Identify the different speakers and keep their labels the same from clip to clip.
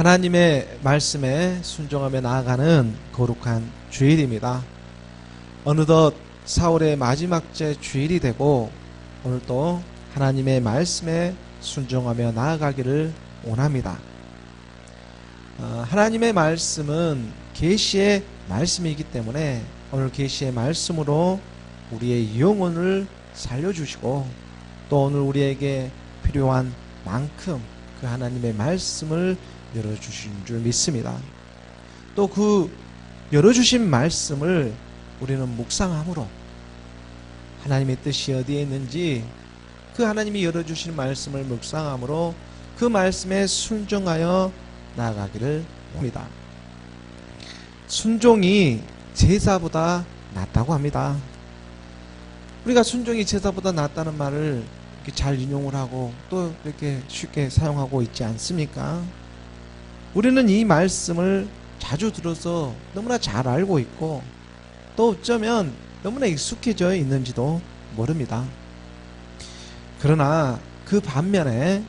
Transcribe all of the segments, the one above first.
Speaker 1: 하나님의 말씀에 순종하며 나아가는 거룩한 주일입니다. 어느덧 사월의 마지막째 주일이 되고 오늘도 하나님의 말씀에 순종하며 나아가기를 원합니다. 하나님의 말씀은 계시의 말씀이기 때문에 오늘 계시의 말씀으로 우리의 영혼을 살려주시고 또 오늘 우리에게 필요한 만큼 그 하나님의 말씀을 열어주신 줄 믿습니다. 또 그 열어주신 말씀을 우리는 묵상함으로 하나님의 뜻이 어디에 있는지 그 하나님이 열어주신 말씀을 묵상함으로 그 말씀에 순종하여 나아가기를 합니다. 순종이 제사보다 낫다고 합니다. 우리가 순종이 제사보다 낫다는 말을 이렇게 잘 인용을 하고 또 이렇게 쉽게 사용하고 있지 않습니까? 우리는 이 말씀을 자주 들어서 너무나 잘 알고 있고 또 어쩌면 너무나 익숙해져 있는지도 모릅니다. 그러나 그 반면에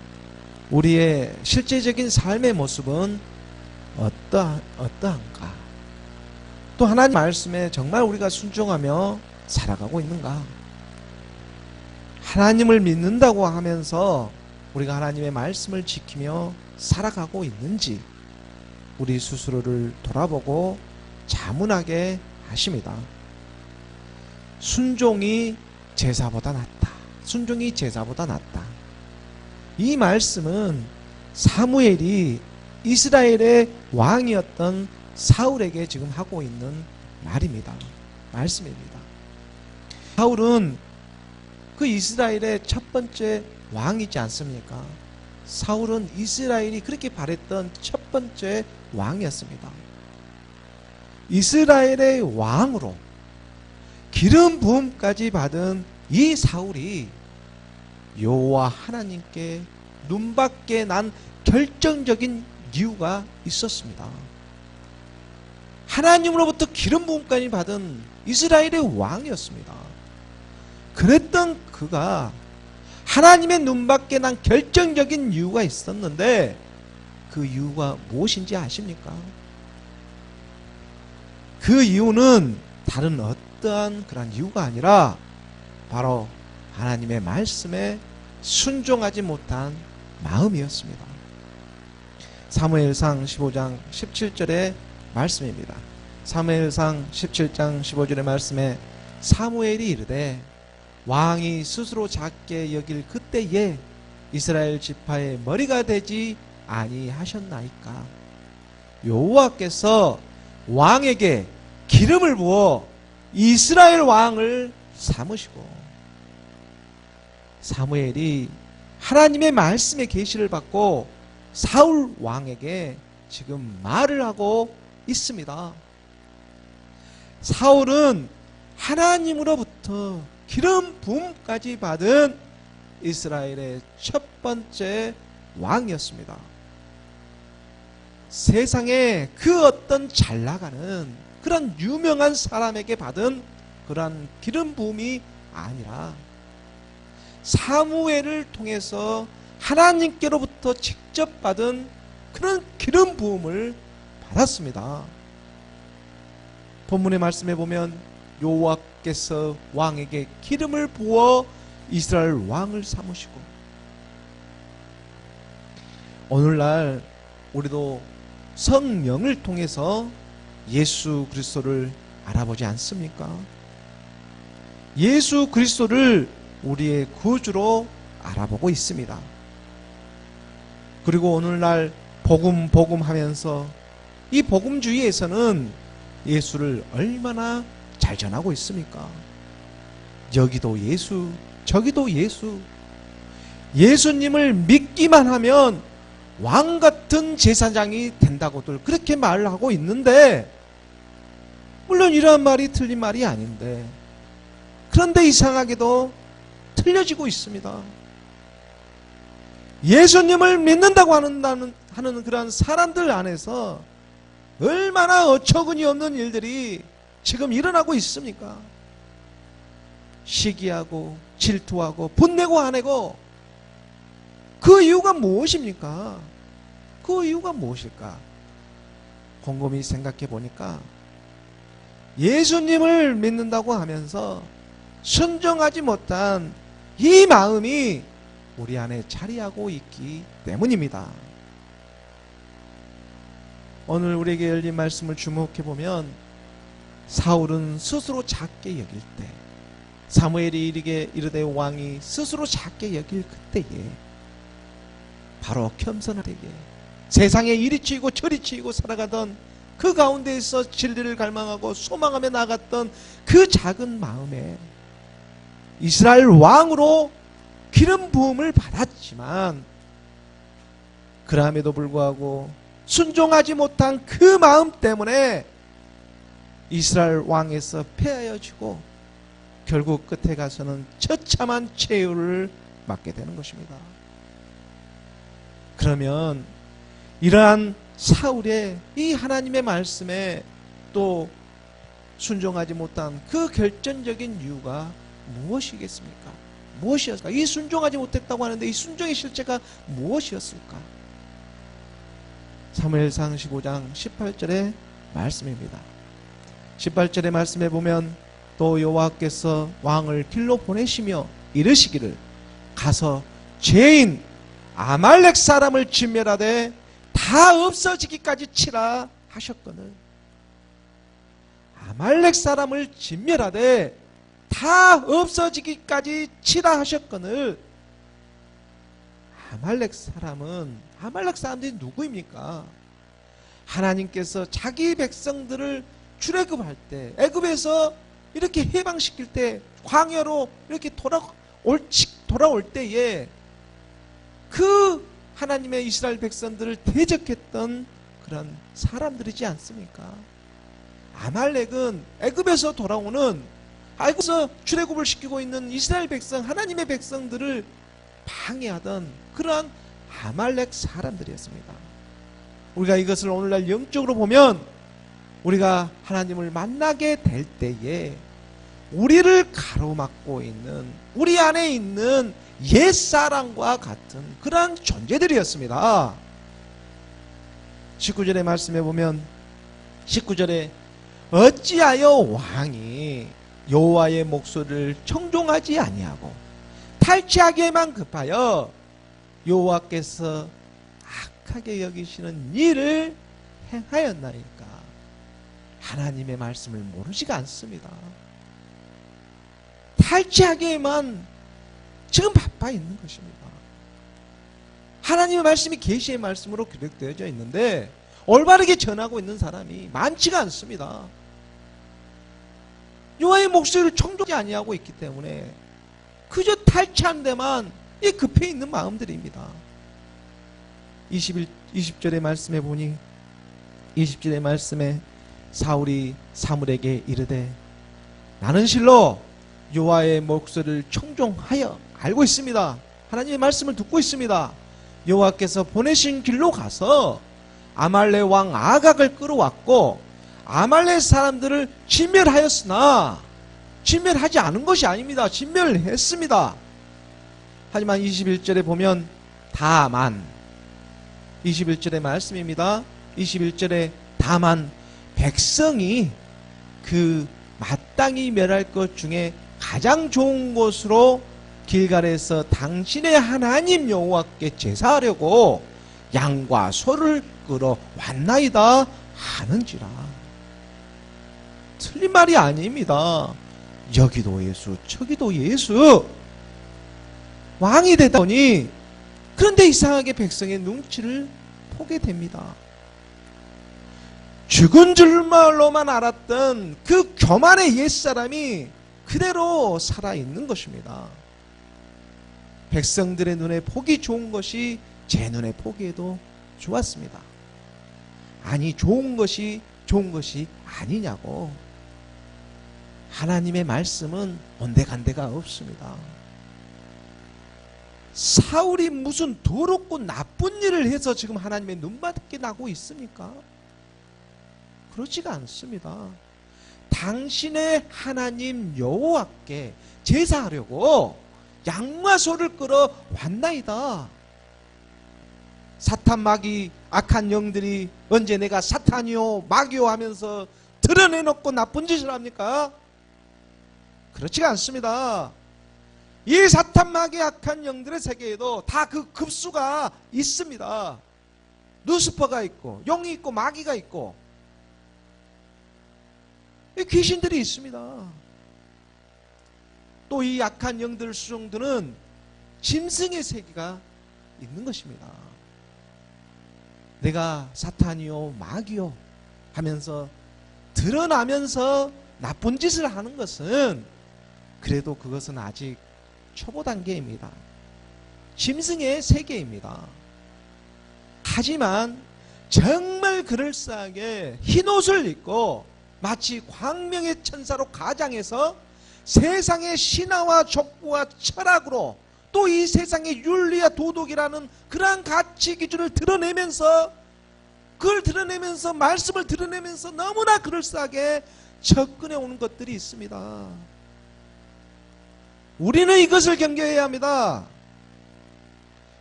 Speaker 1: 우리의 실제적인 삶의 모습은 어떠한가? 또 하나님 말씀에 정말 우리가 순종하며 살아가고 있는가? 하나님을 믿는다고 하면서 우리가 하나님의 말씀을 지키며 살아가고 있는지 우리 스스로를 돌아보고 자문하게 하십니다. 순종이 제사보다 낫다. 순종이 제사보다 낫다. 이 말씀은 사무엘이 이스라엘의 왕이었던 사울에게 지금 하고 있는 말입니다. 말씀입니다. 사울은 그 이스라엘의 첫 번째 왕이지 않습니까? 사울은 이스라엘이 그렇게 바랬던 첫 번째 왕이었습니다. 이스라엘의 왕으로 기름 부음까지 받은 이 사울이 여호와 하나님께 눈밖에 난 결정적인 이유가 있었습니다. 하나님으로부터 기름 부음까지 받은 이스라엘의 왕이었습니다. 그랬던 그가 하나님의 눈밖에 난 결정적인 이유가 있었는데 그 이유가 무엇인지 아십니까? 그 이유는 다른 어떠한 그런 이유가 아니라 바로 하나님의 말씀에 순종하지 못한 마음이었습니다. 사무엘상 15장 17절의 말씀입니다. 사무엘상 17장 15절의 말씀에 사무엘이 이르되 왕이 스스로 작게 여길 그때에 이스라엘 지파의 머리가 되지 아니하셨나이까. 여호와께서 왕에게 기름을 부어 이스라엘 왕을 삼으시고 사무엘이 하나님의 말씀의 계시를 받고 사울 왕에게 지금 말을 하고 있습니다. 사울은 하나님으로부터 기름 부음까지 받은 이스라엘의 첫 번째 왕이었습니다. 세상에 그 어떤 잘 나가는 그런 유명한 사람에게 받은 그런 기름 부음이 아니라 사무엘을 통해서 하나님께로부터 직접 받은 그런 기름 부음을 받았습니다. 본문의 말씀에 보면 여호와께서 왕에게 기름을 부어 이스라엘 왕을 삼으시고 오늘날 우리도 성령을 통해서 예수 그리스도를 알아보지 않습니까? 예수 그리스도를 우리의 구주로 알아보고 있습니다. 그리고 오늘날 복음 하면서 이 복음주의에서는 예수를 얼마나 잘 전하고 있습니까? 여기도 예수, 저기도 예수. 예수님을 믿기만 하면 왕 같은 제사장이 된다고들 그렇게 말을 하고 있는데 물론 이러한 말이 틀린 말이 아닌데 그런데 이상하게도 틀려지고 있습니다. 예수님을 믿는다고 하는 그런 사람들 안에서 얼마나 어처구니 없는 일들이 지금 일어나고 있습니까? 시기하고 질투하고 분내고 화내고 그 이유가 무엇입니까? 그 이유가 무엇일까? 곰곰이 생각해 보니까 예수님을 믿는다고 하면서 순종하지 못한 이 마음이 우리 안에 자리하고 있기 때문입니다. 오늘 우리에게 열린 말씀을 주목해 보면 사울은 스스로 작게 여길 때, 사무엘이 이르되 왕이 스스로 작게 여길 그때에 바로 겸손하게 세상에 이리 치이고 저리 치이고 살아가던 그 가운데에서 진리를 갈망하고 소망하며 나갔던 그 작은 마음에 이스라엘 왕으로 기름 부음을 받았지만 그럼에도 불구하고 순종하지 못한 그 마음 때문에 이스라엘 왕에서 폐하여지고 결국 끝에 가서는 처참한 최후를 맞게 되는 것입니다. 그러면 이러한 사울의 이 하나님의 말씀에 또 순종하지 못한 그 결정적인 이유가 무엇이겠습니까? 무엇이었을까? 이 순종하지 못했다고 하는데 이 순종의 실체가 무엇이었을까? 사무엘상 15장 18절의 말씀입니다. 18절의 말씀에 보면 또 여호와께서 왕을 길로 보내시며 이르시기를 가서 죄인 아말렉 사람을 진멸하되 다 없어지기까지 치라 하셨거늘. 아말렉 사람을 진멸하되 다 없어지기까지 치라 하셨거늘. 아말렉 사람들이 누구입니까? 하나님께서 자기 백성들을 출애굽할 때, 애굽에서 이렇게 해방시킬 때, 광야로 이렇게 돌아올 때에 그 하나님의 이스라엘 백성들을 대적했던 그런 사람들이지 않습니까? 아말렉은 애굽에서 돌아오는, 애굽에서 출애굽을 시키고 있는 이스라엘 백성, 하나님의 백성들을 방해하던 그러한 아말렉 사람들이었습니다. 우리가 이것을 오늘날 영적으로 보면 우리가 하나님을 만나게 될 때에 우리를 가로막고 있는, 우리 안에 있는 옛사람과 같은 그러한 존재들이었습니다. 19절의 말씀에 보면 19절에 어찌하여 왕이 여호와의 목소리를 청종하지 아니하고 탈취하기에만 급하여 여호와께서 악하게 여기시는 일을 행하였나이까. 하나님의 말씀을 모르지가 않습니다. 탈취하기에만 지금 바빠 있는 것입니다. 하나님의 말씀이 계시의 말씀으로 기록되어져 있는데 올바르게 전하고 있는 사람이 많지가 않습니다. 여호와의 목소리를 청종하지 아니하고 있기 때문에 그저 탈취한 데만 급해 있는 마음들입니다. 20절의 말씀에 보니 20절의 말씀에 사울이 사무엘에게 이르되 나는 실로 여호와의 목소리를 청종하여, 알고 있습니다. 하나님의 말씀을 듣고 있습니다. 여호와께서 보내신 길로 가서 아말렉 왕 아각을 끌어왔고 아말렉 사람들을 진멸하였으나 진멸하지 않은 것이 아닙니다. 진멸했습니다. 하지만 21절에 보면 다만, 21절의 말씀입니다. 21절에 다만 백성이 그 마땅히 멸할 것 중에 가장 좋은 곳으로 길갈에서 당신의 하나님 여호와께 제사하려고 양과 소를 끌어왔나이다 하는지라. 틀린 말이 아닙니다. 여기도 예수 저기도 예수. 왕이 되다 보니 그런데 이상하게 백성의 눈치를 보게 됩니다. 죽은 줄로만 알았던 그 교만의 옛사람이 그대로 살아있는 것입니다. 백성들의 눈에 보기 좋은 것이 제 눈에 보기에도 좋았습니다. 아니, 좋은 것이 아니냐고. 하나님의 말씀은 온데간데가 없습니다. 사울이 무슨 더럽고 나쁜 일을 해서 지금 하나님의 눈맞게 나고 있습니까? 그렇지가 않습니다. 당신의 하나님 여호와께 제사하려고 양과 소를 끌어 왔나이다. 사탄 마귀 악한 영들이 언제 내가 사탄이요 마귀요 하면서 드러내놓고 나쁜 짓을 합니까? 그렇지가 않습니다. 이 사탄 마귀 악한 영들의 세계에도 다 그 급수가 있습니다. 루스퍼가 있고 용이 있고 마귀가 있고 이 귀신들이 있습니다. 또 이 악한 영들 수종들은 짐승의 세계가 있는 것입니다. 내가 사탄이요 마귀요 하면서 드러나면서 나쁜 짓을 하는 것은 그래도 그것은 아직 초보 단계입니다. 짐승의 세계입니다. 하지만 정말 그럴싸하게 흰옷을 입고 마치 광명의 천사로 가장해서 세상의 신화와 족보와 철학으로 또 이 세상의 윤리와 도덕이라는 그러한 가치 기준을 드러내면서 그걸 드러내면서 말씀을 드러내면서 너무나 그럴싸하게 접근해 오는 것들이 있습니다. 우리는 이것을 경계해야 합니다.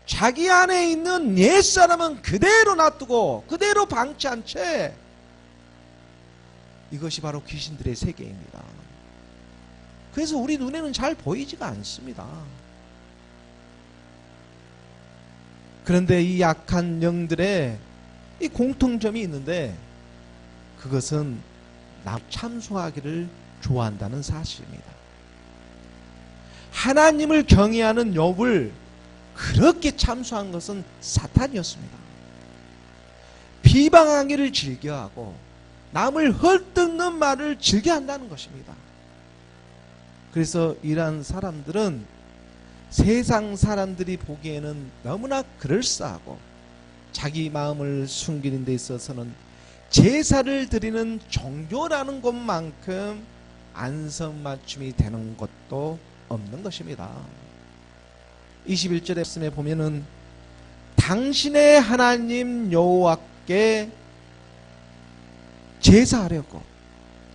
Speaker 1: 자기 안에 있는 옛사람은 그대로 놔두고 그대로 방치한 채 이것이 바로 귀신들의 세계입니다. 그래서 우리 눈에는 잘 보이지가 않습니다. 그런데 이 약한 영들의 이 공통점이 있는데 그것은 참소하기를 좋아한다는 사실입니다. 하나님을 경외하는 욥을 그렇게 참소한 것은 사탄이었습니다. 비방하기를 즐겨하고 남을 헐뜯는 말을 즐겨한다는 것입니다. 그래서 이러한 사람들은 세상 사람들이 보기에는 너무나 그럴싸하고 자기 마음을 숨기는 데 있어서는 제사를 드리는 종교라는 것만큼 안성맞춤이 되는 것도 없는 것입니다. 21절의 말씀에 보면은 당신의 하나님 여호와께 제사하려고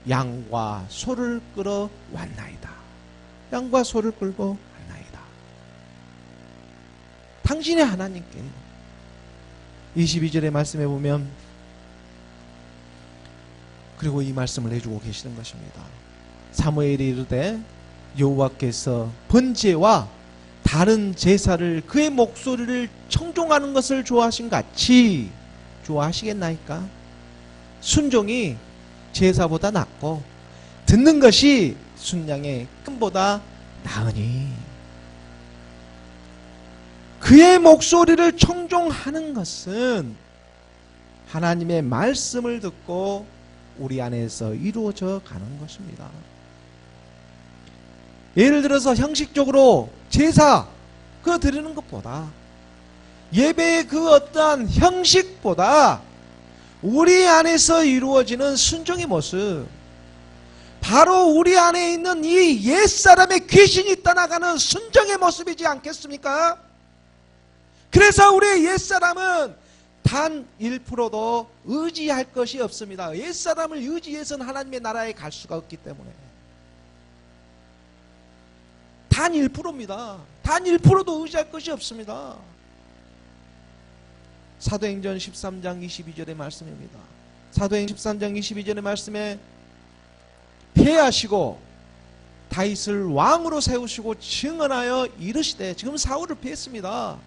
Speaker 1: 양과 소를 끌어 왔나이다. 양과 소를 끌고 왔나이다. 당신의 하나님께 22절의 말씀에 보면 그리고 이 말씀을 해주고 계시는 것입니다. 사무엘이 이르되 여호와께서 번제와 다른 제사를 그의 목소리를 청종하는 것을 좋아하신 같이 좋아하시겠나이까? 순종이 제사보다 낫고 듣는 것이 순양의 끔보다 나으니 그의 목소리를 청종하는 것은 하나님의 말씀을 듣고 우리 안에서 이루어져 가는 것입니다. 예를 들어서 형식적으로 제사 그거 드리는 것보다 예배의 그 어떠한 형식보다 우리 안에서 이루어지는 순종의 모습, 바로 우리 안에 있는 이 옛사람의 귀신이 떠나가는 순종의 모습이지 않겠습니까? 그래서 우리의 옛사람은 단 1%도 의지할 것이 없습니다. 옛사람을 의지해서는 하나님의 나라에 갈 수가 없기 때문에 단 1%입니다. 단 1%도 의지할 것이 없습니다. 사도행전 13장 22절의 말씀입니다. 사도행전 13장 22절의 말씀에 패하시고 다윗을 왕으로 세우시고 증언하여 이르시되, 지금 사울을 피했습니다.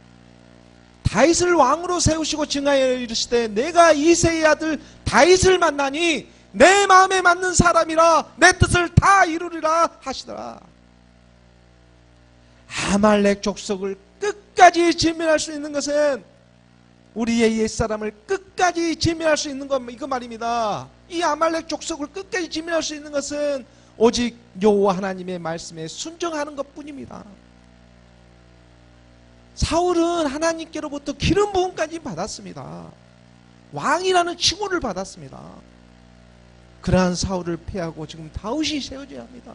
Speaker 1: 다윗을 왕으로 세우시고 증하여 이르시되 내가 이새의 아들 다윗을 만나니 내 마음에 맞는 사람이라 내 뜻을 다 이루리라 하시더라. 아말렉 족속을 끝까지 진멸할 수 있는 것은, 우리의 옛사람을 끝까지 진멸할 수 있는 것, 이거 말입니다. 이 아말렉 족속을 끝까지 진멸할 수 있는 것은 오직 여호와 하나님의 말씀에 순종하는 것뿐입니다. 사울은 하나님께로부터 기름 부음까지 받았습니다. 왕이라는 칭호를 받았습니다. 그러한 사울을 패하고 지금 다윗이 세워져야 합니다.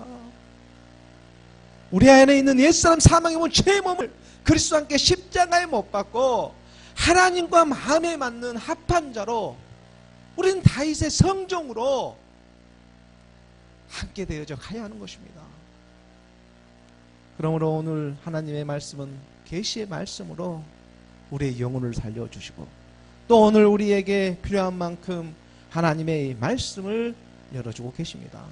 Speaker 1: 우리 안에 있는 옛사람 사망의 몸, 죄의 몸을 그리스도와 함께 십자가에 못 박고 하나님과 마음에 맞는 합한 자로 우리는 다윗의 성종으로 함께 되어져 가야 하는 것입니다. 그러므로 오늘 하나님의 말씀은 계시의 말씀으로 우리의 영혼을 살려주시고 또 오늘 우리에게 필요한 만큼 하나님의 말씀을 열어주고 계십니다.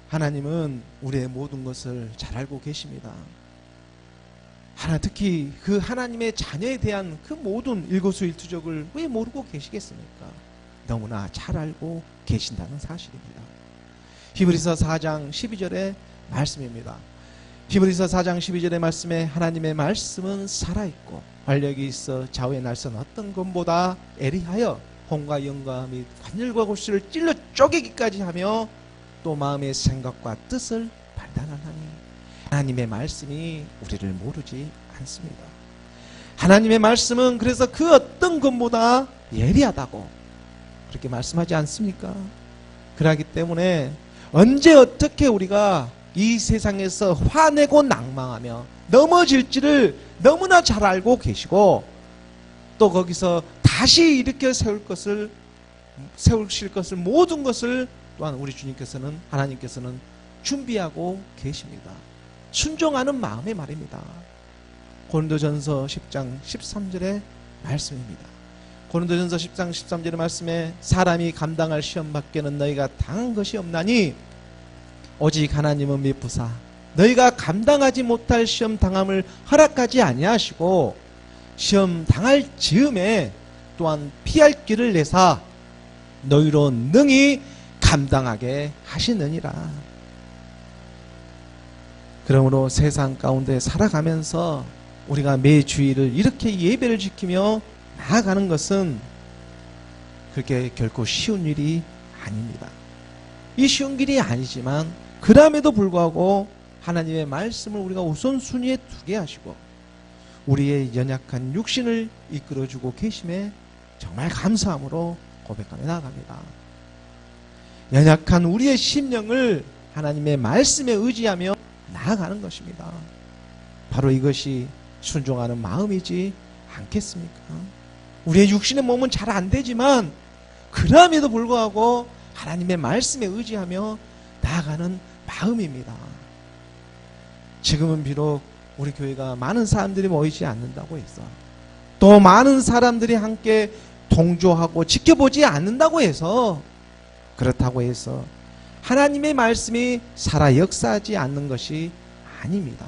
Speaker 1: 하나님은 우리의 모든 것을 잘 알고 계십니다. 특히 그 하나님의 자녀에 대한 그 모든 일거수일투족을 왜 모르고 계시겠습니까? 너무나 잘 알고 계신다는 사실입니다. 히브리서 4장 12절의 말씀입니다. 히브리서 4장 12절의 말씀에 하나님의 말씀은 살아있고 활력이 있어 좌우의 날선 어떤 것보다 애리하여 혼과 영과 및 관절과 골수를 찔러 쪼개기까지 하며 또 마음의 생각과 뜻을 판단하나니 하나님의 말씀이 우리를 모르지 않습니다. 하나님의 말씀은 그래서 그 어떤 것보다 예리하다고 그렇게 말씀하지 않습니까? 그렇기 때문에 언제 어떻게 우리가 이 세상에서 화내고 낭망하며 넘어질지를 너무나 잘 알고 계시고 또 거기서 다시 일으켜 세우실 것을 모든 것을 또한 우리 주님께서는 하나님께서는 준비하고 계십니다. 순종하는 마음의 말입니다. 고린도전서 10장 13절의 말씀입니다. 고린도전서 10장 13절의 말씀에 사람이 감당할 시험 밖에는 너희가 당한 것이 없나니 오직 하나님은 미쁘사 너희가 감당하지 못할 시험 당함을 허락하지 아니하시고 시험 당할 즈음에 또한 피할 길을 내사 너희로 능히 감당하게 하시느니라. 그러므로 세상 가운데 살아가면서 우리가 매 주일을 이렇게 예배를 지키며 나아가는 것은 그렇게 결코 쉬운 일이 아닙니다. 이 쉬운 길이 아니지만 그럼에도 불구하고 하나님의 말씀을 우리가 우선순위에 두게 하시고 우리의 연약한 육신을 이끌어주고 계심에 정말 감사함으로 고백하며 나아갑니다. 연약한 우리의 심령을 하나님의 말씀에 의지하며 나아가는 것입니다. 바로 이것이 순종하는 마음이지 않겠습니까? 우리의 육신의 몸은 잘 안 되지만 그럼에도 불구하고 하나님의 말씀에 의지하며 나아가는 마음입니다. 지금은 비록 우리 교회가 많은 사람들이 모이지 않는다고 해서 또 많은 사람들이 함께 동조하고 지켜보지 않는다고 해서 그렇다고 해서 하나님의 말씀이 살아 역사하지 않는 것이 아닙니다.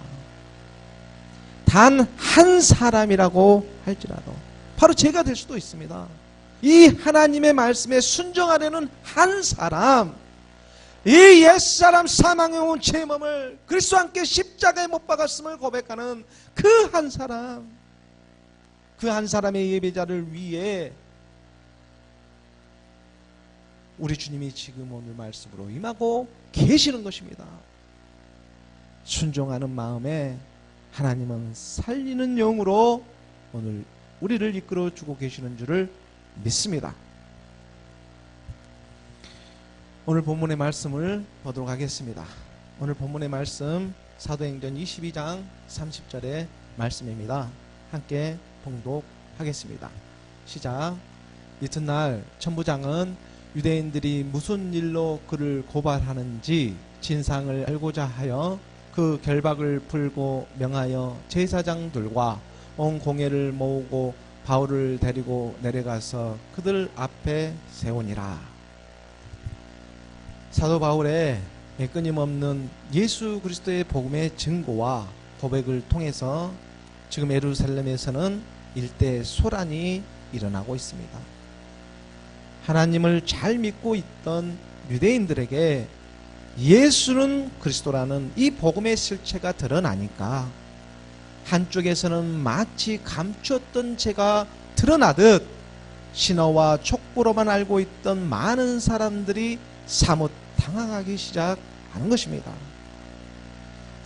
Speaker 1: 단 한 사람이라고 할지라도 바로 제가 될 수도 있습니다. 이 하나님의 말씀에 순종하려는 한 사람, 이 옛사람 사망에 온 제 몸을 그리스도와 함께 십자가에 못 박았음을 고백하는 그 한 사람, 그 한 사람의 예배자를 위해 우리 주님이 지금 오늘 말씀으로 임하고 계시는 것입니다. 순종하는 마음에 하나님은 살리는 영으로 오늘 우리를 이끌어주고 계시는 줄을 믿습니다. 오늘 본문의 말씀을 보도록 하겠습니다. 오늘 본문의 말씀 사도행전 22장 30절의 말씀입니다. 함께 봉독하겠습니다. 시작. 이튿날 천부장은 유대인들이 무슨 일로 그를 고발하는지 진상을 알고자 하여 그 결박을 풀고 명하여 제사장들과 온 공회를 모으고 바울을 데리고 내려가서 그들 앞에 세우니라. 사도 바울의 끊임없는 예수 그리스도의 복음의 증거와 고백을 통해서 지금 예루살렘에서는 일대 소란이 일어나고 있습니다. 하나님을 잘 믿고 있던 유대인들에게 예수는 그리스도라는 이 복음의 실체가 드러나니까 한쪽에서는 마치 감추었던 죄가 드러나듯 신화와 촉구로만 알고 있던 많은 사람들이 사뭇 당황하기 시작하는 것입니다.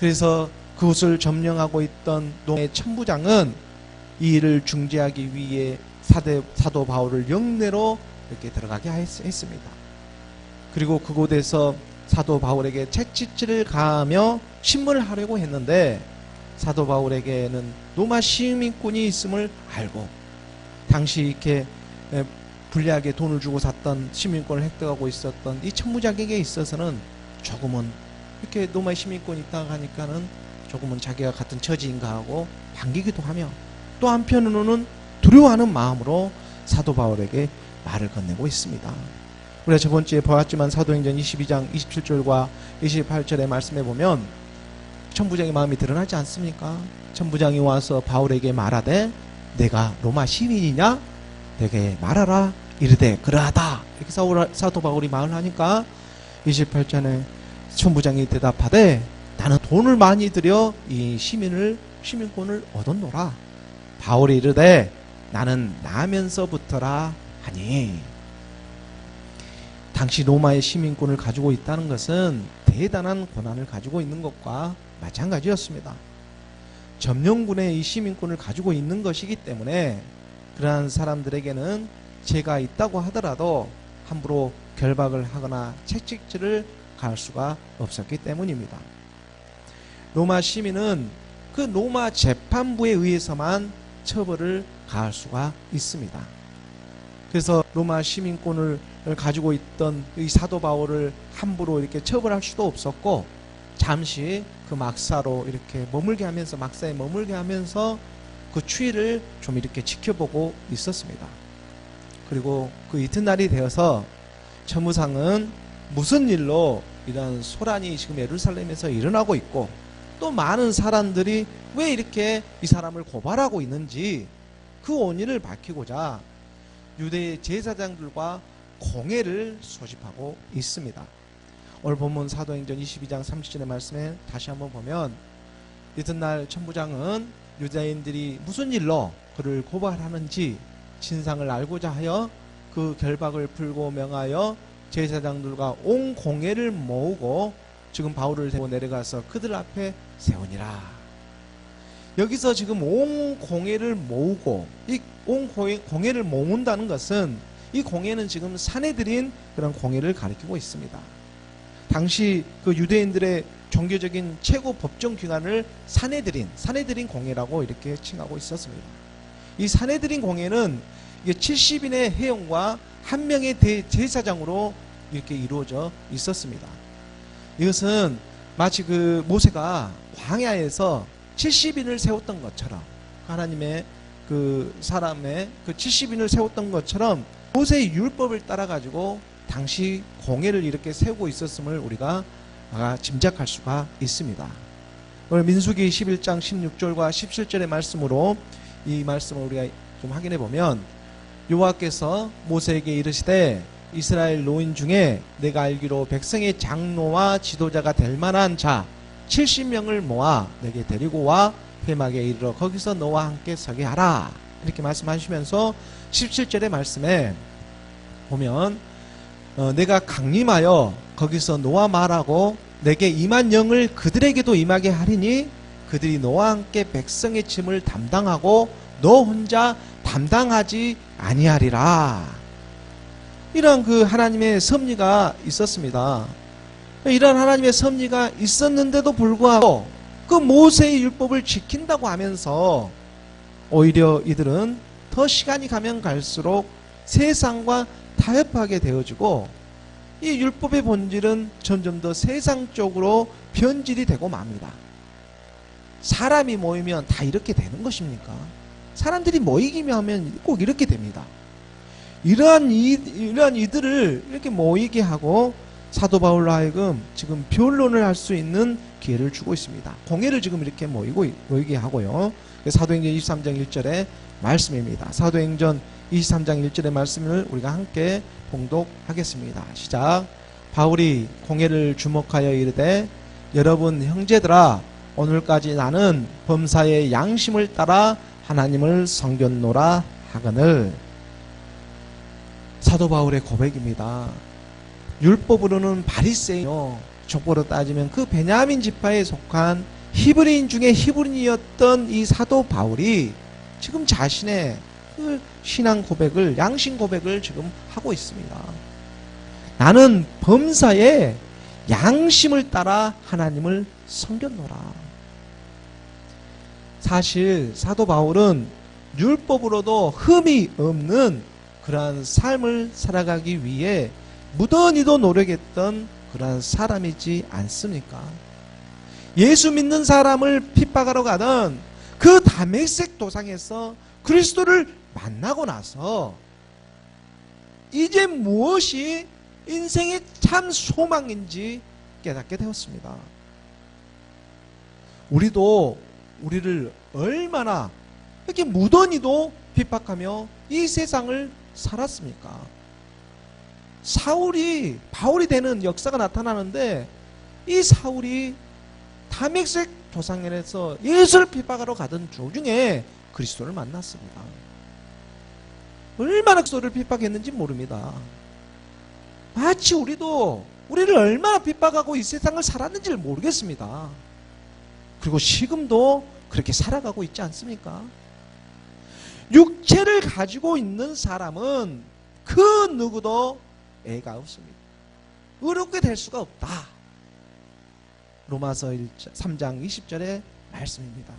Speaker 1: 그래서 그것을 점령하고 있던 놈의 천부장은 이 일을 중재하기 위해 사도 바울을 영내로 이렇게 들어가게 했습니다. 그리고 그곳에서 사도 바울에게 채찍질을 가하며 신문을 하려고 했는데 사도 바울에게는 로마 시민권이 있음을 알고 당시 이렇게 불리하게 돈을 주고 샀던 시민권을 획득하고 있었던 이 천부장에게 있어서는 조금은 이렇게 로마 시민권이 있다고 하니까는 조금은 자기가 같은 처지인가 하고 반기기도 하며 또 한편으로는 두려워하는 마음으로 사도 바울에게 말을 건네고 있습니다. 우리가 저번 주에 보았지만 사도행전 22장 27절과 28절의 말씀에 보면 천부장의 마음이 드러나지 않습니까? 천부장이 와서 바울에게 말하되 내가 로마 시민이냐? 내게 말하라 이르되 그러하다. 이렇게 사도 바울이 말을 하니까 28절에 천부장이 대답하되 나는 돈을 많이 들여 이 시민권을 얻었노라. 바울이 이르되 나는 나면서부터라 하니. 당시 로마의 시민권을 가지고 있다는 것은 대단한 권한을 가지고 있는 것과 마찬가지였습니다. 점령군의 이 시민권을 가지고 있는 것이기 때문에 그러한 사람들에게는 죄가 있다고 하더라도 함부로 결박을 하거나 채찍질을 가할 수가 없었기 때문입니다. 로마 시민은 그 로마 재판부에 의해서만 처벌을 가할 수가 있습니다. 그래서 로마 시민권을 가지고 있던 이 사도 바울을 함부로 이렇게 처벌할 수도 없었고 잠시 그 막사로 이렇게 머물게 하면서 막사에 머물게 하면서 그 추위를 좀 이렇게 지켜보고 있었습니다. 그리고 그 이튿날이 되어서 천부장은 무슨 일로 이런 소란이 지금 예루살렘에서 일어나고 있고 또 많은 사람들이 왜 이렇게 이 사람을 고발하고 있는지 그 원인을 밝히고자 유대의 제사장들과 공회를 소집하고 있습니다. 오늘 본문 사도행전 22장 30절의 말씀에 다시 한번 보면 이튿날 천부장은 유대인들이 무슨 일로 그를 고발하는지 진상을 알고자 하여 그 결박을 풀고 명하여 제사장들과 온 공회를 모으고 지금 바울을 데리고 내려가서 그들 앞에 세우니라. 여기서 지금 온 공회를 모으고 이 온 공회를 모은다는 것은 이 공회는 지금 사내들인 그런 공회를 가리키고 있습니다. 당시 그 유대인들의 종교적인 최고 법정 기관을 사내들인 공회라고 이렇게 칭하고 있었습니다. 이 사내들인 공회는 70인의 회원과 한 명의 대제사장으로 이렇게 이루어져 있었습니다. 이것은 마치 그 모세가 광야에서 70인을 세웠던 것처럼 하나님의 그 사람의 그 70인을 세웠던 것처럼 모세의 율법을 따라 가지고 당시 공회를 이렇게 세우고 있었음을 우리가 짐작할 수가 있습니다. 오늘 민수기 11장 16절과 17절의 말씀으로 이 말씀을 우리가 좀 확인해 보면 여호와께서 모세에게 이르시되 이스라엘 노인 중에 내가 알기로 백성의 장로와 지도자가 될 만한 자 70명을 모아 내게 데리고 와 회막에 이르러 거기서 너와 함께 서게 하라. 이렇게 말씀하시면서 17절의 말씀에 보면 내가 강림하여 거기서 너와 말하고 내게 임한 영을 그들에게도 임하게 하리니 그들이 너와 함께 백성의 짐을 담당하고 너 혼자 담당하지 아니하리라. 이런 그 하나님의 섭리가 있었습니다. 이런 하나님의 섭리가 있었는데도 불구하고 그 모세의 율법을 지킨다고 하면서 오히려 이들은 더 시간이 가면 갈수록 세상과 타협하게 되어지고 이 율법의 본질은 점점 더 세상 쪽으로 변질이 되고 맙니다. 사람이 모이면 다 이렇게 되는 것입니까? 사람들이 모이기만 하면 꼭 이렇게 됩니다. 이러한 이들을 이렇게 모이게 하고 사도 바울로 하여금 지금 변론을 할 수 있는 기회를 주고 있습니다. 공회를 지금 이렇게 모이게 하고요. 사도행전 23장 1절의 말씀입니다. 사도행전 23장 1절의 말씀을 우리가 함께 봉독하겠습니다. 시작. 바울이 공회를 주목하여 이르되 여러분 형제들아 오늘까지 나는 범사의 양심을 따라 하나님을 섬겼노라 하거늘. 사도 바울의 고백입니다. 율법으로는 바리새인이요 족보로 따지면 그 베냐민 지파에 속한 히브리인 중에 히브리인이었던 이 사도 바울이 지금 자신의 그 신앙 고백을 양심 고백을 지금 하고 있습니다. 나는 범사의 양심을 따라 하나님을 섬겼노라. 사실 사도 바울은 율법으로도 흠이 없는 그러한 삶을 살아가기 위해 무던히도 노력했던 그러한 사람이지 않습니까? 예수 믿는 사람을 핍박하러 가던 그 다메섹 도상에서 그리스도를 만나고 나서 이제 무엇이 인생의 참 소망인지 깨닫게 되었습니다. 우리도 우리를 얼마나 이렇게 무던히도 핍박하며 이 세상을 살았습니까? 사울이 바울이 되는 역사가 나타나는데 이 사울이 다메섹 도상에서 예수를 핍박하러 가던 도중에 그리스도를 만났습니다. 얼마나 그리스도를 핍박했는지 모릅니다. 마치 우리도 우리를 얼마나 핍박하고 이 세상을 살았는지를 모르겠습니다. 그리고 지금도 그렇게 살아가고 있지 않습니까? 육체를 가지고 있는 사람은 그 누구도 애가 없습니다. 의롭게 될 수가 없다. 로마서 3장 20절의 말씀입니다.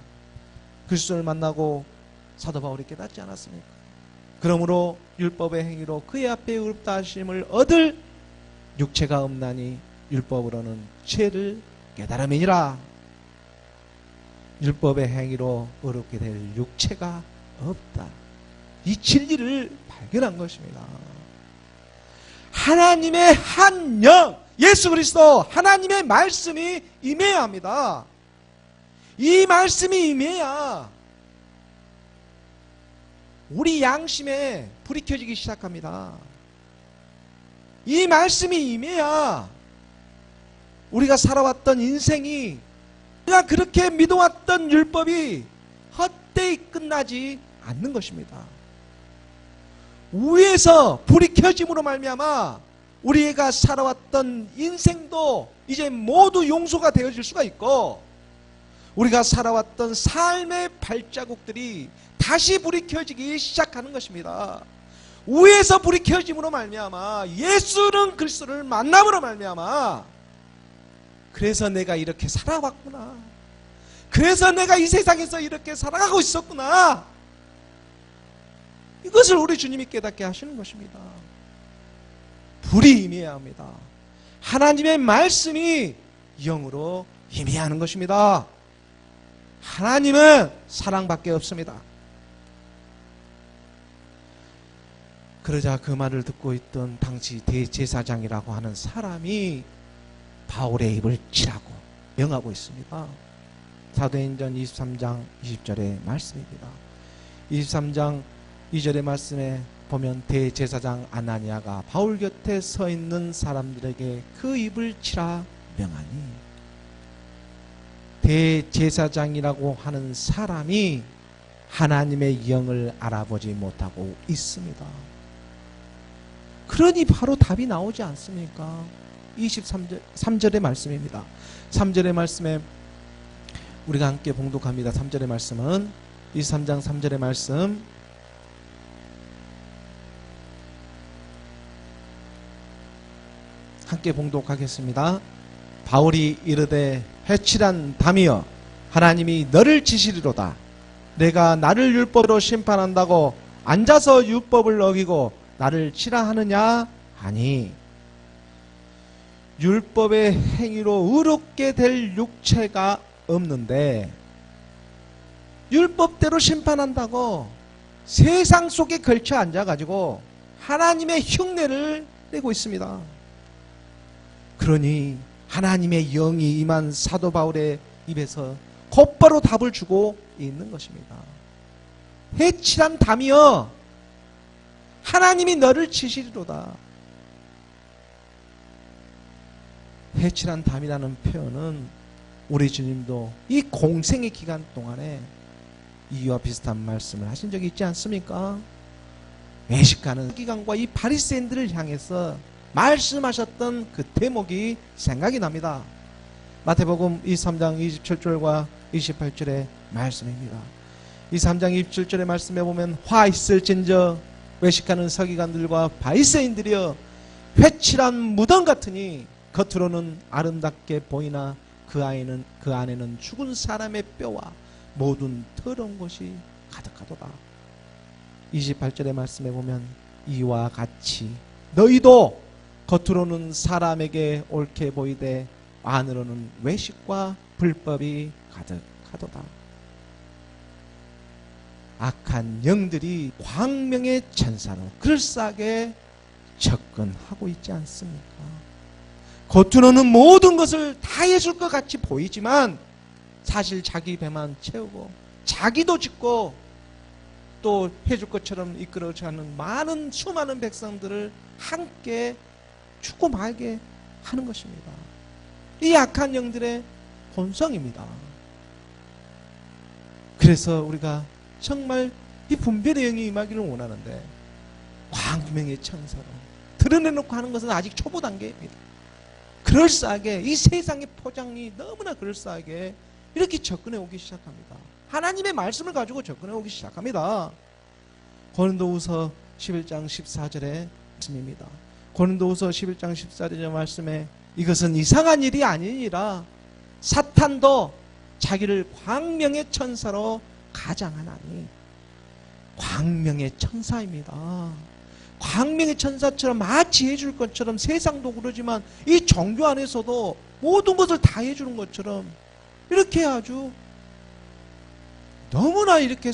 Speaker 1: 그리스도를 만나고 사도 바울이 깨닫지 않았습니까? 그러므로 율법의 행위로 그의 앞에 의롭다 하심을 얻을 육체가 없나니 율법으로는 죄를 깨달음이니라. 율법의 행위로 의롭게 될 육체가 없다. 이 진리를 발견한 것입니다. 하나님의 한 영, 예수 그리스도 하나님의 말씀이 임해야 합니다. 이 말씀이 임해야 우리 양심에 불이 켜지기 시작합니다. 이 말씀이 임해야 우리가 살아왔던 인생이, 우리가 그렇게 믿어왔던 율법이 헛되이 끝나지 않는 것입니다. 위에서 불이 켜짐으로 말미암아 우리가 살아왔던 인생도 이제 모두 용서가 되어질 수가 있고, 우리가 살아왔던 삶의 발자국들이 다시 불이 켜지기 시작하는 것입니다. 위에서 불이 켜짐으로 말미암아 예수는 그리스도를 만남으로 말미암아, 그래서 내가 이렇게 살아왔구나, 그래서 내가 이 세상에서 이렇게 살아가고 있었구나, 이것을 우리 주님이 깨닫게 하시는 것입니다. 불이 임해야 합니다. 하나님의 말씀이 영으로 임해야 하는 것입니다. 하나님은 사랑밖에 없습니다. 그러자 그 말을 듣고 있던 당시 대제사장이라고 하는 사람이 바울의 입을 치라고 명하고 있습니다. 사도행전 23장 20절의 말씀입니다. 23장 2절의 말씀에 보면 대제사장 아나니아가 바울 곁에 서 있는 사람들에게 그 입을 치라 명하니, 대제사장이라고 하는 사람이 하나님의 영을 알아보지 못하고 있습니다. 그러니 바로 답이 나오지 않습니까? 3절의 말씀입니다. 3절의 말씀에 우리가 함께 봉독합니다. 3절의 말씀은 23장 3절의 말씀, 함께 봉독하겠습니다. 바울이 이르되 해칠한 담이여, 하나님이 너를 치시리로다. 내가 나를 율법으로 심판한다고 앉아서 율법을 어기고 나를 치라 하느냐 하니, 율법의 행위로 의롭게 될 육체가 없는데 율법대로 심판한다고 세상 속에 걸쳐 앉아가지고 하나님의 흉내를 내고 있습니다. 그러니 하나님의 영이 임한 사도 바울의 입에서 곧바로 답을 주고 있는 것입니다. 해칠한 담이여, 하나님이 너를 치시리로다. 해칠한 담이라는 표현은 우리 주님도 이 공생의 기간 동안에 이와 비슷한 말씀을 하신 적이 있지 않습니까? 외식하는 기간과 이 바리새인들을 향해서 말씀하셨던 그 대목이 생각이 납니다. 마태복음 23장 27절과 28절의 말씀입니다. 23장 27절의 말씀에 보면 화 있을진저 외식하는 서기관들과 바리새인들이여, 회칠한 무덤 같으니 겉으로는 아름답게 보이나 그 안에는 죽은 사람의 뼈와 모든 더러운 것이 가득하도다. 28절의 말씀에 보면 이와 같이 너희도 겉으로는 사람에게 옳게 보이되 안으로는 외식과 불법이 가득하도다. 악한 영들이 광명의 천사로 그럴싸하게 접근하고 있지 않습니까? 겉으로는 모든 것을 다 해줄 것 같이 보이지만 사실 자기 배만 채우고 자기도 짓고 또 해줄 것처럼 이끌어가는 많은 수많은 백성들을 함께 죽고 말게 하는 것입니다. 이 악한 영들의 본성입니다. 그래서 우리가 정말 이 분별의 영이 임하기를 원하는데 광명의 천사로 드러내놓고 하는 것은 아직 초보 단계입니다. 그럴싸하게 이 세상의 포장이 너무나 그럴싸하게 이렇게 접근해 오기 시작합니다. 하나님의 말씀을 가지고 접근해 오기 시작합니다. 고린도후서 11장 14절의 말씀입니다. 고린도후서 11장 14절의 말씀에 이것은 이상한 일이 아니니라 사탄도 자기를 광명의 천사로 가장하나니. 광명의 천사입니다. 광명의 천사처럼 마치 해줄 것처럼 세상도 그러지만 이 종교 안에서도 모든 것을 다 해주는 것처럼 이렇게 아주 너무나 이렇게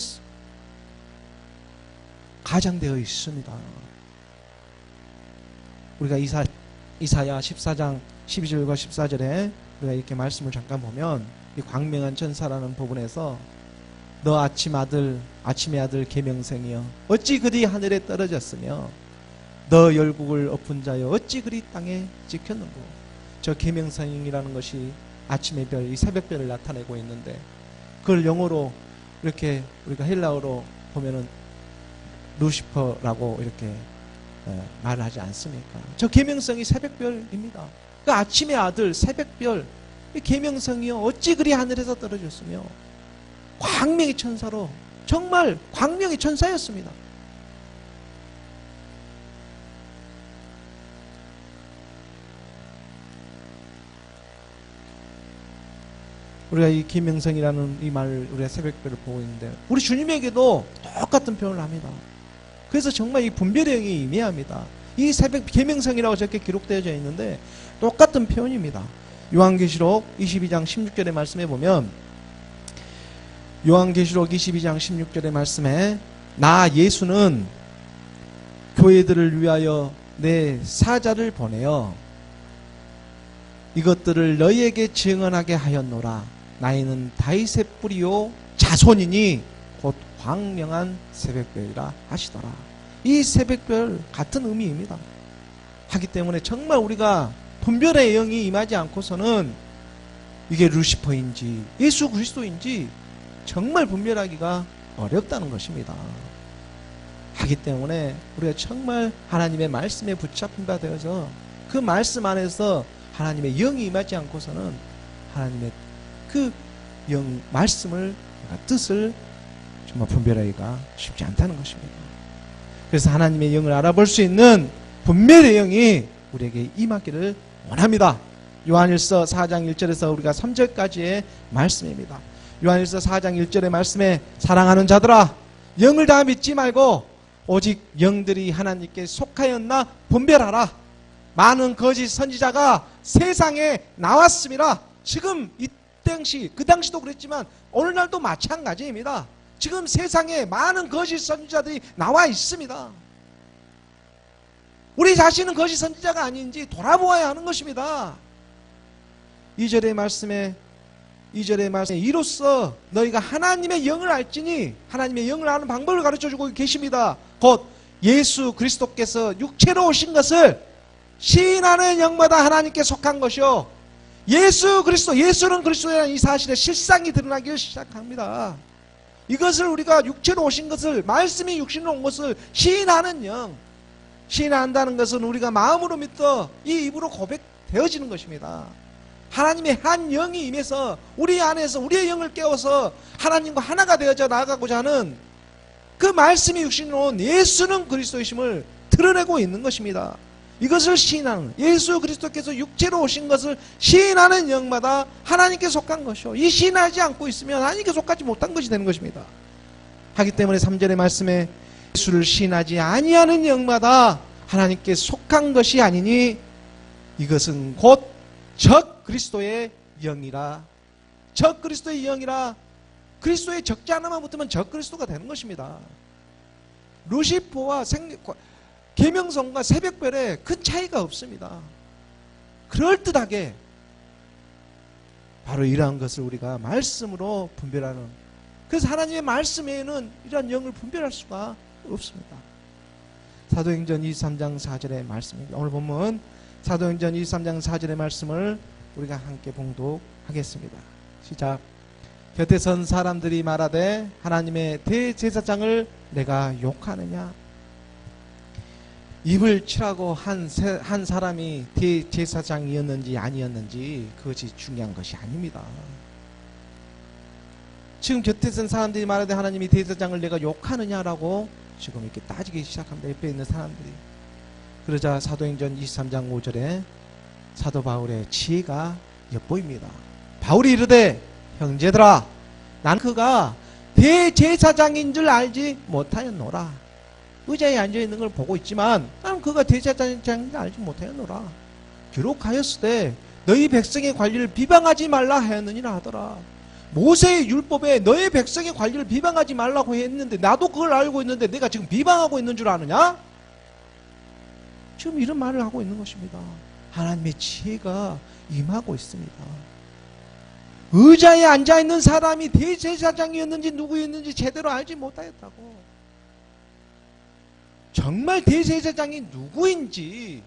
Speaker 1: 가장되어 있습니다. 우리가 이사야 14장 12절과 14절에 우리가 이렇게 말씀을 잠깐 보면 이 광명한 천사라는 부분에서 너 아침의 아들 계명성이여 어찌 그리 하늘에 떨어졌으며 너 열국을 엎은 자여 어찌 그리 땅에 찍혔는고. 저 계명성이라는 것이 아침의 별, 이 새벽별을 나타내고 있는데 그걸 영어로 이렇게 우리가 헬라어로 보면은 루시퍼라고 이렇게 말을 하지 않습니까? 저 계명성이 새벽별입니다. 그 아침의 아들 새벽별 이 계명성이여 어찌 그리 하늘에서 떨어졌으며 광명의 천사로 정말 광명의 천사였습니다. 우리가 이 계명성이라는 이 말을 우리가 새벽별을 보고 있는데 우리 주님에게도 똑같은 표현을 합니다. 그래서 정말 이 분별의 영이 임해합니다. 이 새벽 계명성이라고 저렇게 기록되어져 있는데 똑같은 표현입니다. 요한계시록 22장 16절의 말씀에 보면 요한계시록 22장 16절의 말씀에 나 예수는 교회들을 위하여 내 사자를 보내어 이것들을 너희에게 증언하게 하였노라. 나이는 다윗의 뿌리요 자손이니 곧 광명한 새벽별이라 하시더라. 이 새벽별 같은 의미입니다. 하기 때문에 정말 우리가 분별의 영이 임하지 않고서는 이게 루시퍼인지 예수 그리스도인지 정말 분별하기가 어렵다는 것입니다. 하기 때문에 우리가 정말 하나님의 말씀에 붙잡힌 바 되어서 그 말씀 안에서 하나님의 영이 임하지 않고서는 하나님의 그 말씀을 뜻을 정말 분별하기가 쉽지 않다는 것입니다. 그래서 하나님의 영을 알아볼 수 있는 분별의 영이 우리에게 임하기를 원합니다. 요한일서 4장 1절에서 우리가 3절까지의 말씀입니다. 요한일서 4장 1절의 말씀에 사랑하는 자들아 영을 다 믿지 말고 오직 영들이 하나님께 속하였나 분별하라. 많은 거짓 선지자가 세상에 나왔습니다. 지금 이 당시 그 당시도 그랬지만 오늘날도 마찬가지입니다. 지금 세상에 많은 거짓 선지자들이 나와 있습니다. 우리 자신은 거짓 선지자가 아닌지 돌아보아야 하는 것입니다. 2절의 말씀에 이로써 너희가 하나님의 영을 알지니 하나님의 영을 아는 방법을 가르쳐주고 계십니다. 곧 예수 그리스도께서 육체로 오신 것을 시인하는 영마다 하나님께 속한 것이요 예수는 그리스도라는 이 사실의 실상이 드러나기 시작합니다. 이것을 우리가 육체로 오신 것을 말씀이 육신으로 온 것을 시인하는 영, 시인한다는 것은 우리가 마음으로 믿어 이 입으로 고백되어지는 것입니다. 하나님의 한 영이 임해서 우리 안에서 우리의 영을 깨워서 하나님과 하나가 되어져 나아가고자 하는 그 말씀이 육신으로 온 예수는 그리스도이심을 드러내고 있는 것입니다. 이것을 시인하는 예수 그리스도께서 육체로 오신 것을 시인하는 영마다 하나님께 속한 것이요 이 시인하지 않고 있으면 하나님께 속하지 못한 것이 되는 것입니다. 하기 때문에 3절의 말씀에 예수를 시인하지 아니하는 영마다 하나님께 속한 것이 아니니 이것은 곧 적 그리스도의 영이라 그리스도에 적지 하나만 붙으면 적 그리스도가 되는 것입니다. 루시퍼와 계명성과 새벽별에 큰 차이가 없습니다. 그럴듯하게 바로 이러한 것을 우리가 말씀으로 분별하는, 그래서 하나님의 말씀 외에는 이러한 영을 분별할 수가 없습니다. 사도행전 23장 4절의 말씀입니다. 오늘 본문 사도행전 23장 4절의 말씀을 우리가 함께 봉독하겠습니다. 시작. 곁에 선 사람들이 말하되 하나님의 대제사장을 내가 욕하느냐. 입을 치라고 한 사람이 대제사장이었는지 아니었는지 그것이 중요한 것이 아닙니다. 지금 곁에 선 사람들이 말하되 하나님이 대제사장을 내가 욕하느냐라고 지금 이렇게 따지기 시작합니다. 옆에 있는 사람들이. 그러자 사도행전 23장 5절에 사도 바울의 지혜가 엿보입니다. 바울이 이르되 형제들아, 난 그가 대제사장인 줄 알지 못하였노라. 의자에 앉아있는 걸 보고 있지만 나는 그가 대제사장인 줄 알지 못하였노라. 기록하였으되 너희 백성의 관리를 비방하지 말라 하였느니라 하더라. 모세의 율법에 너희 백성의 관리를 비방하지 말라고 했는데 나도 그걸 알고 있는데 내가 지금 비방하고 있는 줄 아느냐? 지금 이런 말을 하고 있는 것입니다. 하나님의 지혜가 임하고 있습니다. 의자에 앉아있는 사람이 대제사장이었는지 누구였는지 제대로 알지 못하였다고. 정말 대제사장이 누구인지,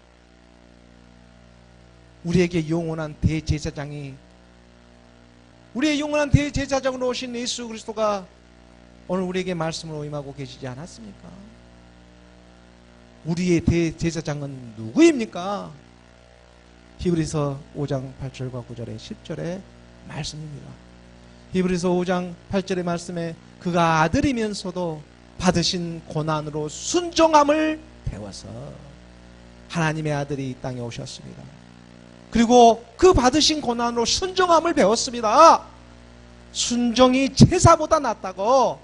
Speaker 1: 우리에게 영원한 대제사장이, 우리의 영원한 대제사장으로 오신 예수 그리스도가 오늘 우리에게 말씀으로 임하고 계시지 않았습니까? 우리의 대제사장은 누구입니까? 히브리서 5장 8절과 9절에 10절에 말씀입니다. 히브리서 5장 8절의 말씀에 그가 아들이면서도 받으신 고난으로 순종함을 배워서 하나님의 아들이 이 땅에 오셨습니다. 그리고 그 받으신 고난으로 순종함을 배웠습니다. 순종이 제사보다 낫다고.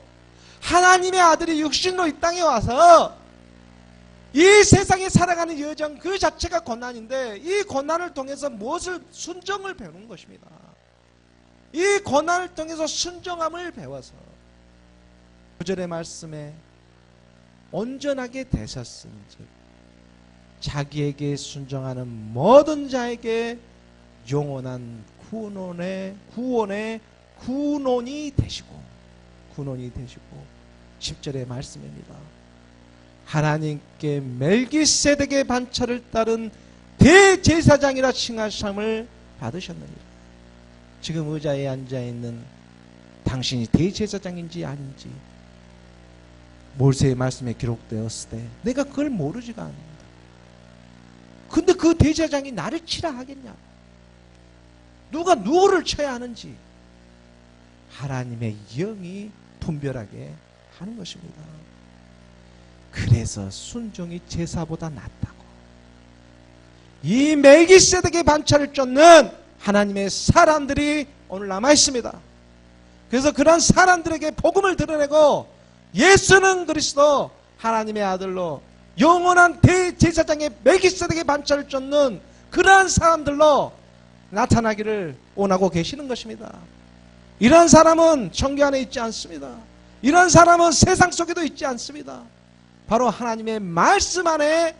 Speaker 1: 하나님의 아들이 육신으로 이 땅에 와서 이 세상에 살아가는 여정 그 자체가 고난인데, 이 고난을 통해서 무엇을 순종을 배우는 것입니다. 이 고난을 통해서 순종함을 배워서 9절의 말씀에 온전하게 되셨은즉 자기에게 순종하는 모든 자에게 영원한 구원의 구원이 되시고 10절의 말씀입니다. 하나님께 멜기세덱의 반차를 따른 대제사장이라 칭하심을 받으셨느니라. 지금 의자에 앉아있는 당신이 대제사장인지 아닌지 모세의 말씀에 기록되었을 때 내가 그걸 모르지가 않는다. 근데 그 대제사장이 나를 치라 하겠냐? 누가 누구를 쳐야 하는지 하나님의 영이 분별하게 하는 것입니다. 그래서 순종이 제사보다 낫다고. 이 멜기세덱의 반차를 쫓는 하나님의 사람들이 오늘 남아있습니다. 그래서 그런 사람들에게 복음을 드러내고 예수는 그리스도 하나님의 아들로 영원한 대제사장의 멜기세덱의 반차를 쫓는 그러한 사람들로 나타나기를 원하고 계시는 것입니다. 이런 사람은 천교 안에 있지 않습니다. 이런 사람은 세상 속에도 있지 않습니다. 바로 하나님의 말씀 안에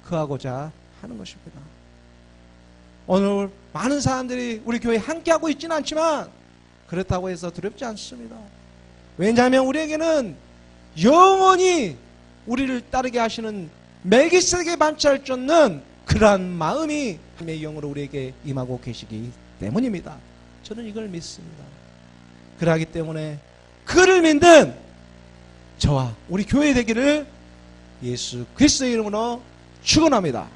Speaker 1: 거하고자 하는 것입니다. 오늘 많은 사람들이 우리 교회에 함께하고 있지는 않지만 그렇다고 해서 두렵지 않습니다. 왜냐하면 우리에게는 영원히 우리를 따르게 하시는 멜기세덱의 반차를 쫓는 그러한 마음이 하나님의 영으로 우리에게 임하고 계시기 때문입니다. 저는 이걸 믿습니다. 그러하기 때문에 그를 믿는 저와 우리 교회 되기를 예수 그리스도의 이름으로 축원합니다.